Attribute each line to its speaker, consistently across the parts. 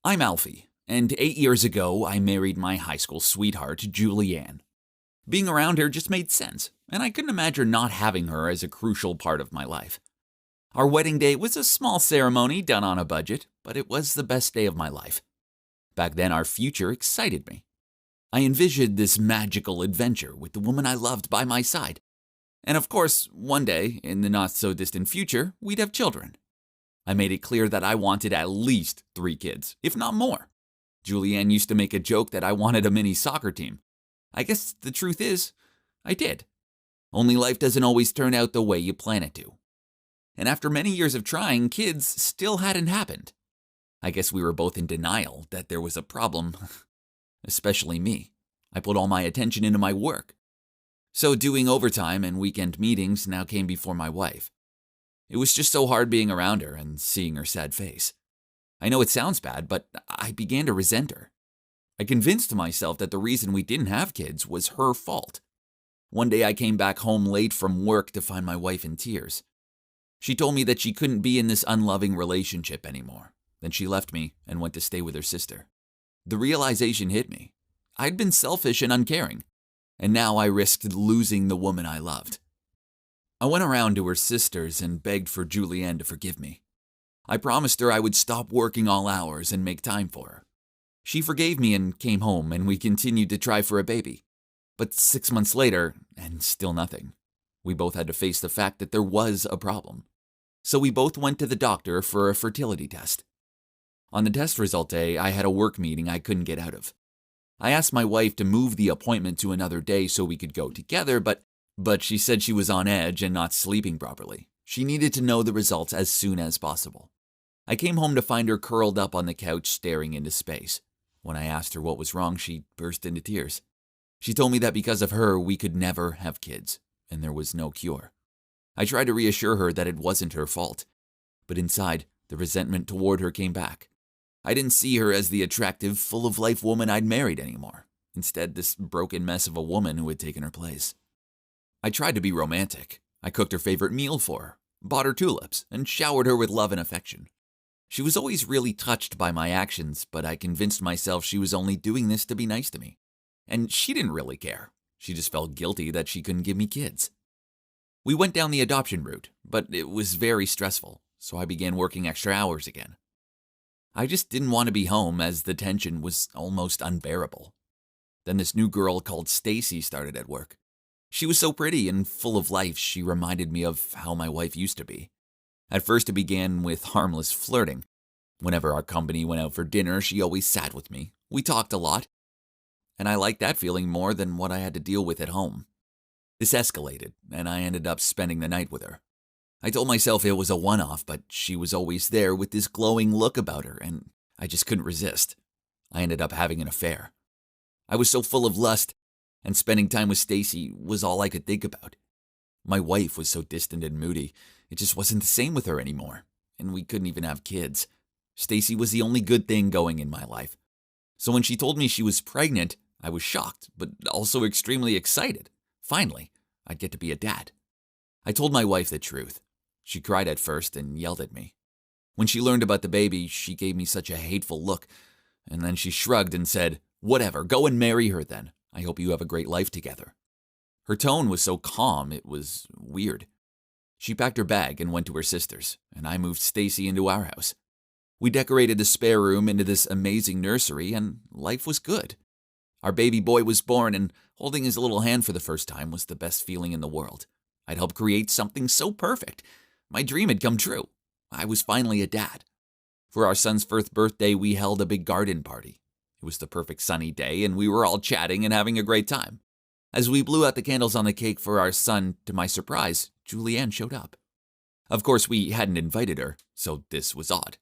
Speaker 1: I'm Alfie, and 8 years ago I married my high school sweetheart, Julianne. Being around her just made sense, and I couldn't imagine not having her as a crucial part of my life. Our wedding day was a small ceremony done on a budget, but it was the best day of my life. Back then, our future excited me. I envisioned this magical adventure with the woman I loved by my side. And of course, one day, in the not-so-distant future, we'd have children. I made it clear that I wanted at least 3 kids, if not more. Julianne used to make a joke that I wanted a mini soccer team. I guess the truth is, I did. Only life doesn't always turn out the way you plan it to. And after many years of trying, kids still hadn't happened. I guess we were both in denial that there was a problem, especially me. I put all my attention into my work. So doing overtime and weekend meetings now came before my wife. It was just so hard being around her and seeing her sad face. I know it sounds bad, but I began to resent her. I convinced myself that the reason we didn't have kids was her fault. One day I came back home late from work to find my wife in tears. She told me that she couldn't be in this unloving relationship anymore. Then she left me and went to stay with her sister. The realization hit me. I'd been selfish and uncaring, and now I risked losing the woman I loved. I went around to her sisters and begged for Julianne to forgive me. I promised her I would stop working all hours and make time for her. She forgave me and came home, and we continued to try for a baby. But 6 months later, and still nothing. We both had to face the fact that there was a problem. So we both went to the doctor for a fertility test. On the test result day, I had a work meeting I couldn't get out of. I asked my wife to move the appointment to another day so we could go together, but she said she was on edge and not sleeping properly. She needed to know the results as soon as possible. I came home to find her curled up on the couch staring into space. When I asked her what was wrong, she burst into tears. She told me that because of her, we could never have kids, and there was no cure. I tried to reassure her that it wasn't her fault, but inside, the resentment toward her came back. I didn't see her as the attractive, full-of-life woman I'd married anymore. Instead, this broken mess of a woman who had taken her place. I tried to be romantic. I cooked her favorite meal for her, bought her tulips, and showered her with love and affection. She was always really touched by my actions, but I convinced myself she was only doing this to be nice to me. And she didn't really care. She just felt guilty that she couldn't give me kids. We went down the adoption route, but it was very stressful, so I began working extra hours again. I just didn't want to be home as the tension was almost unbearable. Then this new girl called Stacy started at work. She was so pretty and full of life, she reminded me of how my wife used to be. At first, it began with harmless flirting. Whenever our company went out for dinner, she always sat with me. We talked a lot, and I liked that feeling more than what I had to deal with at home. This escalated, and I ended up spending the night with her. I told myself it was a one-off, but she was always there with this glowing look about her, and I just couldn't resist. I ended up having an affair. I was so full of lust, and spending time with Stacy was all I could think about. My wife was so distant and moody, it just wasn't the same with her anymore, and we couldn't even have kids. Stacy was the only good thing going in my life. So when she told me she was pregnant, I was shocked, but also extremely excited. Finally, I'd get to be a dad. I told my wife the truth. She cried at first and yelled at me. When she learned about the baby, she gave me such a hateful look, and then she shrugged and said, "Whatever, go and marry her then. I hope you have a great life together." Her tone was so calm, it was weird. She packed her bag and went to her sister's, and I moved Stacy into our house. We decorated the spare room into this amazing nursery, and life was good. Our baby boy was born, and holding his little hand for the first time was the best feeling in the world. I'd helped create something so perfect. My dream had come true. I was finally a dad. For our son's first birthday, we held a big garden party. It was the perfect sunny day, and we were all chatting and having a great time. As we blew out the candles on the cake for our son, to my surprise, Julianne showed up. Of course, we hadn't invited her, so this was odd.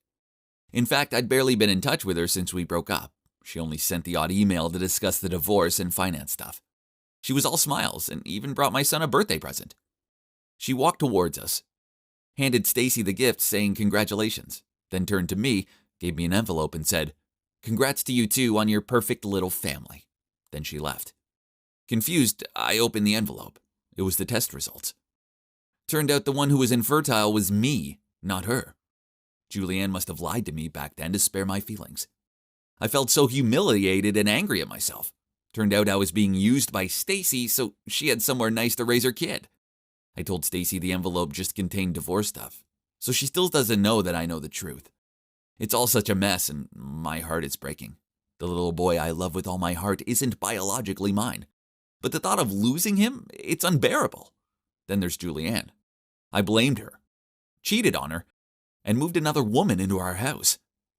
Speaker 1: In fact, I'd barely been in touch with her since we broke up. She only sent the odd email to discuss the divorce and finance stuff. She was all smiles and even brought my son a birthday present. She walked towards us, handed Stacy the gift saying congratulations, then turned to me, gave me an envelope and said, "Congrats to you two on your perfect little family." Then she left. Confused, I opened the envelope. It was the test results. Turned out the one who was infertile was me, not her. Julianne must have lied to me back then to spare my feelings. I felt so humiliated and angry at myself. Turned out I was being used by Stacy so she had somewhere nice to raise her kid. I told Stacy the envelope just contained divorce stuff, so she still doesn't know that I know the truth. It's all such a mess and my heart is breaking. The little boy I love with all my heart isn't biologically mine. But the thought of losing him, it's unbearable. Then there's Julianne. I blamed her, cheated on her, and moved another woman into our house.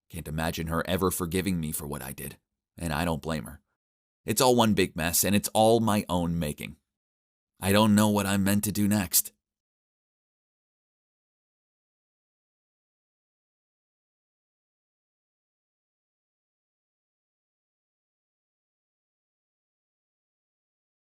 Speaker 1: Can't imagine her ever forgiving me for what I did, and I don't blame her. It's all one big mess, and it's all my own making. I don't know what I'm meant to do next.